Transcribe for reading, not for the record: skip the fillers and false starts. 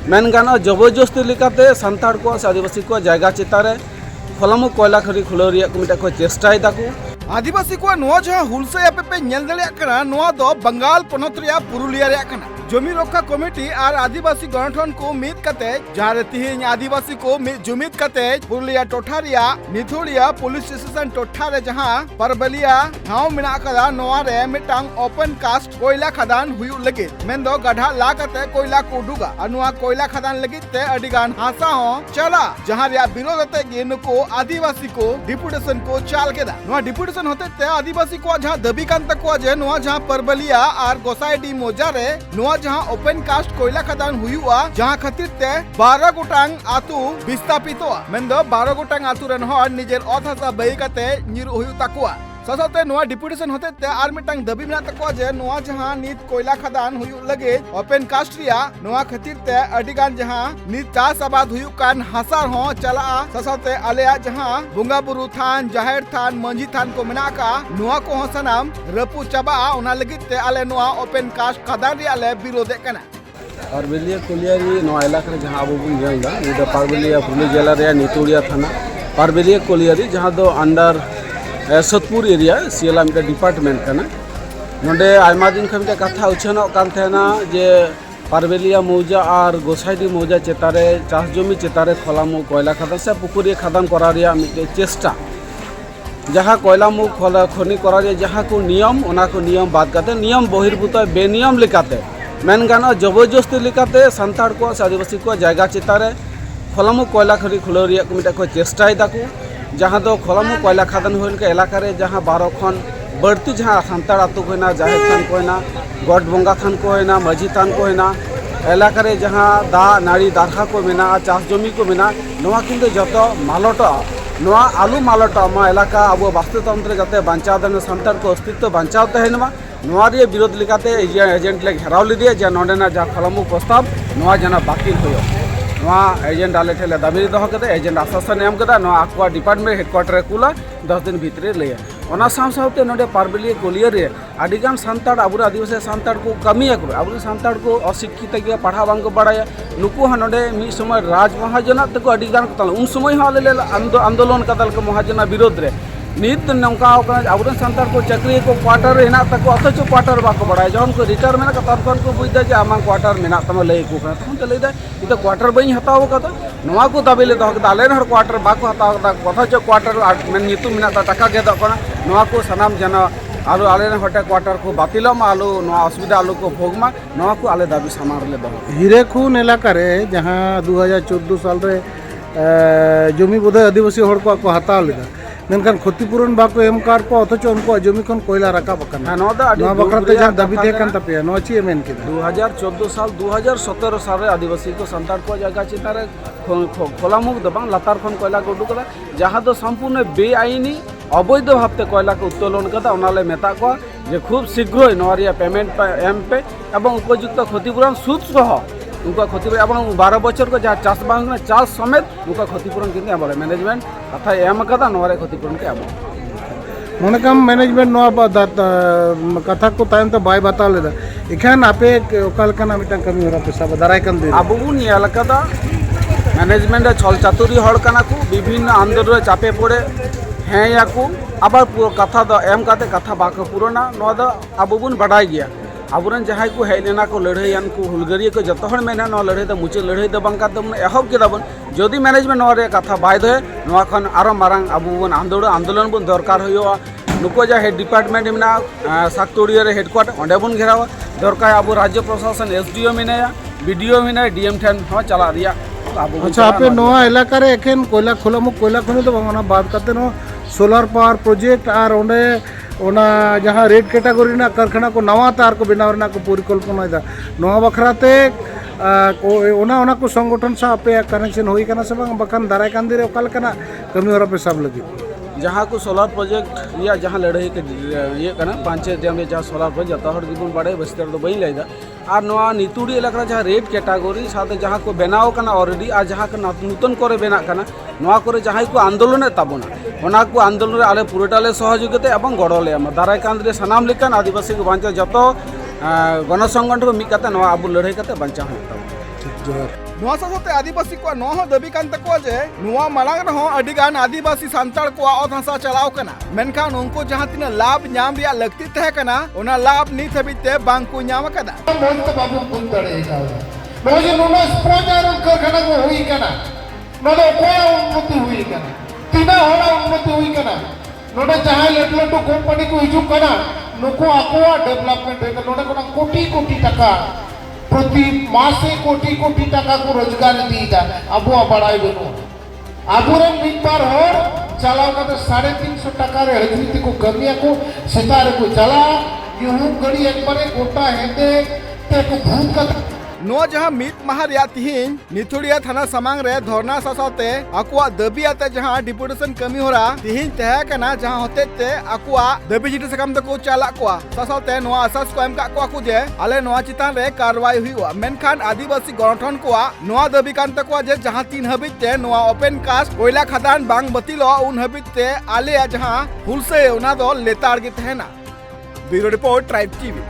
Main गाना जबरदस्ती लेकाते सान्ताड़ को से आदिवासी को जायगा चितारे खोलामु कोयला खरी खुलाव रिया को मिटा को चेष्टाय दाकू आदिवासी को नोआ जहां हुलसे पे नेल दलिया कना नोआ दो बंगाल पोनत रिया पुरुलिया रिया कना जमी रक्षा कमिटी और आदिवासी गठन को मित कते जहां तिहिन आदिवासी को जुमित कते पुरुलिया टोठा रिया निथुड़िया पुलिस स्टेशन टोठा रे जहां परबलिया ठाव मेना कदा नोआ रे मिटांग ओपन कास्ट कोयला खदान हुयु लगे मेंदो गढ़ा ला कते कोयला को उडुगा अनुआ कोयला खदान लगी ते अडिगान हासा हो चला जहां रिया विरोध ते गेन को आदिवासी को डिपुटेशन को चाल केदा नोआ डिपुटेशन होते ते आदिवासी को जहां दबी कांत को जे नोआ जहां परबलिया और गोसाईडी मोजा रे नोआ जहां ओपन कास्ट कोयला खदान हुआ जहां खातिर ते 12 गोटांग आतु विस्थापितोआ मेंदो 12 गोटांग आतु रन हर निजेर ऑथ हसा बई कते निर हुयु ताकुआ ससते नोआ डिपुटेशन होते ते आर मिटांग दबी मेना तको जे नोआ जहां नित कोयला खदान हुयु लगे ओपन कास्ट रिया नोआ खातिर ते अडिगान जहां नित चास आबाद हुयु कान हासार हो चला ससते आलेया जहां बुंगा बुरु थान जाहेर थान मंजी थान को मेना का नोआ को हसनाम रपु चबा ओना लगी ते आले नोआ ओपन कास्ट खदान रिया ले विरोधे कना पारबेलिया कोलियारी नोआ इलाका रे जहां अबो बुन जेलदा इदा पारबेलिया पुलिस जिला रे नितुड़िया थाना पारबेलिया कोलियारी जहां दो अंडर सतपुर एरिया सीएला मिटा डिपार्टमेंट कना नोडे आयमा दिन खम कथा उछनो कान थेना जे पारबेलिया मौजा और गोसाईडी मौजा चेतारे चाष जमी चेतारे खोलामु कोयला खदान से पुकुरी खदान करा रिया मिटे चेष्टा जहाँ कोयलामु खनि करा रिया जहाँ को नियम बात करते नियम बहिर्भूत बेनियम लेकाते मेन गाना जबरदस्ती लेकाते सान्ताड़ को से आदिवासी को जायगा चितारे खोलामु कोयला खरी खुलाव रिया को मिटा को चेष्टाय दाकू जहाँ दो खोलामु कोयला खदान होल के इलाका रे जहाँ 12 खन बढ़ती जहाँ सान्ताड़ आतु को होना जाहेर थान को होना गड बंगा थान को होना माझी थान को होना इलाका रे जहाँ दा नाड़ी दारहा को मेना चाष जमी को मेना नोआ किंतु जतो मालटा नोआ आलू मालटा मा इलाका अब वास्तुतंत्र जाते बांचाव देन सान्ताड़ को अस्तित्व बांचाव तहनवा नोआ रे विरोध लेकाते एजेंट ले घेराव लिदिया जे नोडेना जा खोलामु प्रस्ताव नोआ जना बाकी होयो नोआ एजेंट आले ठेले दाबी दहो कते एजेंट आश्वासन एम कदा नोआ आकवा डिपार्टमेंट हेडक्वार्टर कुला 10 दिन भितरे लैया ओना सावते नोडे पारबेलिया कोलियर रे आदिगान सान्ताड़ आबुर आदिवासी सान्ताड़ को कमिया को आबुर सान्ताड़ को अशिक्षित गया पढ़ा बांग को बाड़ाया नुकु हा नोडे मी समय राज महाजना तको आदिगान को उन समय हा ले आंदोलन कदल को महाजना विरोध रे नित नौका आबुर सान्ताड़ को चाकरी को क्वार्टर हेना तको अथच क्वार्टर बाको बाड़ाया जहन को रिटायर मेना तखन को बुझदा जे आमा क्वार्टर मेना तम लई को तखन तो लईदा इतो क्वार्टर बई हताव कदा नोआ को दाबी ले दो आले हर क्वार्टर बाको हताव कदा अथच क्वार्टर मेन नितु मेना टाका गे दो नोआ को सनाम जना आलू आले हटे क्वार्टर को बातिलम आलू नोआ असुविधा आलू को भोगमा नोआ को आले दाबी सामार ले दो हिरेखुन इलाका रे जहां 2014 साल रे जमी बोधे आदिवासी हड़ को हताव लेदा मेनखान क्षतिपूरण बाको एम कार को अथच उनको जमी खन कोयला राकाब कना नोआ बखराते जहां दाबी थे कान तपे नोआ ची मेन के 2014 साल 2017 साल रे आदिवासी को सान्ताड़ को जगह चितारे खोलामुख दबांग लातार खन कोयला को उडुकला जहां दो संपूर्ण बेआईनी अवैध भावते कोयला को उत्तोलन कदा ओनाले मेता को जे खूब शीघ्र नोरिया पेमेंट एम पे एवं उपयुक्त क्षतिपूरण सूद सह उनका क्षतिपूरण 12 बचर को जहाँ चाष बांग चाष समेत उनका क्षतिपूरण कितने आम मैनेजमेंट कथा एम कदा नोरे क्षतिपूरण के आम मोने कम मैनेजमेंट नोआ कथा को तायम तो बाय बताव लेदा इखान आपे ओकाल कना मिटन कमी होरा पैसा दाराय कन दे अब बुन नेल कदा मैनेजमेंट छल चातुरी हड़ कना को विभिन्न आंदोलन चापे पड़े हैं या को आबार कथा दो एम काते कथा बाको पुराना नोआ दो अब बुन बढ़ाई गया आबुरन जहां को हेलेना को लड़ाईयान को हुलगरिया को जतो हड़ मेना नो लड़ाई द मुचे लड़ाई द बांका दम एहब केदा बन जदि मैनेजमेंट नो रे कथा बाय दे नो खन आरो मारंग आबु बन आंदोलन बन दरकार होयो नुको जा हेड डिपार्टमेंट मेना साकतोड़िया रे हेडक्वार्टर ओंडे बन घेरावा दरकार आबु राज्य प्रशासन एसडीओ मेना बीडीओ मेना डीएम ठन हो चला रिया अच्छा आपे नोआ इलाका रे एखेन कोयला खोलामु कोयला खनि तो बांगना बात करते नो सोलार पावर प्रोजेक्ट और ओंडे ओना जहाँ रेड कैटेगरी ना कारखाना को नवा तार को बनाव रना को परिकल्पना दा नवा बखराते ओना को संगठन सा पे कनेक्शन होई कना सब बखान दाराय कान दिरे ओकाल कना कमी होरा पे सब लगी जहाँ को सोलार प्रोजेक्ट या जहाँ लड़ाई के ये कना पंचायत डैम जहाँ सोलार प्रोजेक्ट जतो हड़ गिबुन बाड़े बस्तर दो बई लाइदा और नवा नितुड़ी इलाका जहाँ रेड कैटेगरी साथ जहाँ को बनाव कना ऑलरेडी और जहाँ को नूतन करे बेना कना नवा करे जहाँ को आंदोलन ताबोना ओना को आंदोलन आले पुरोटाले सहयोगिता एवं गड़ले दाराय कान रे सनाम लेकान आदिवासी को बांचा जतो गण संगठन मिद कते नवा आबो लड़ाई कते बंचा हुई तब नवा साथे आदिवासी को नवा दाबी कान तको जे नवा मालांग रहो अडिगान आदिवासी सांताड़ को ओत हसा चलाव कना मेनखान उनको जहां तिना लाभ नाम रिया लगती तहे कना ओना लाभ नित हबिते बांग को नाम कदा मोंत बाबू बुन दड़ेगा नोजे नोना स्प्रोजार कारखाना को हुई कना नोदे कोया उन्नति हुई कना तिना होला उन्नति हुई कना नोडे जहां लटू लटू कंपनी को हिजू कना नुको आकोआ डेवलपमेंट है नोडे कोना कोटी कोटी टका प्रति मासे कोटी कोटी टका को रोजगार दी जा अब बढ़ाई बनो आबुरे मिद बार होर चलाव का 350 टका रे हजरीती को कमिया को सितारे को चला यूं गड़ी एक बारे गोटा हेदे ते को भूत का नो जहां मित माह रिया तिहिन निथुड़िया थाना समांग रे धरना सासाते अकुआ दबी आते जहां डिपुटेशन कमी होरा तिहिन तहे कना जहां होते ते अकुआ दबी जिटे सकम तको चाला कोआ सासाते नो आसास को एम का कोआ को जे आले नो चितान रे कार्रवाई हुआ मेनखान आदिवासी गठन कोआ नो दबी कान तको जे जहां 3 हबित ते नो ओपन कास्ट कोयला खदान बांग बतिलो उन हबित ते आले जहां हुलसे उना दो लेतार गे तहेना ब्यूरो रिपोर्ट ट्राइब टीवी।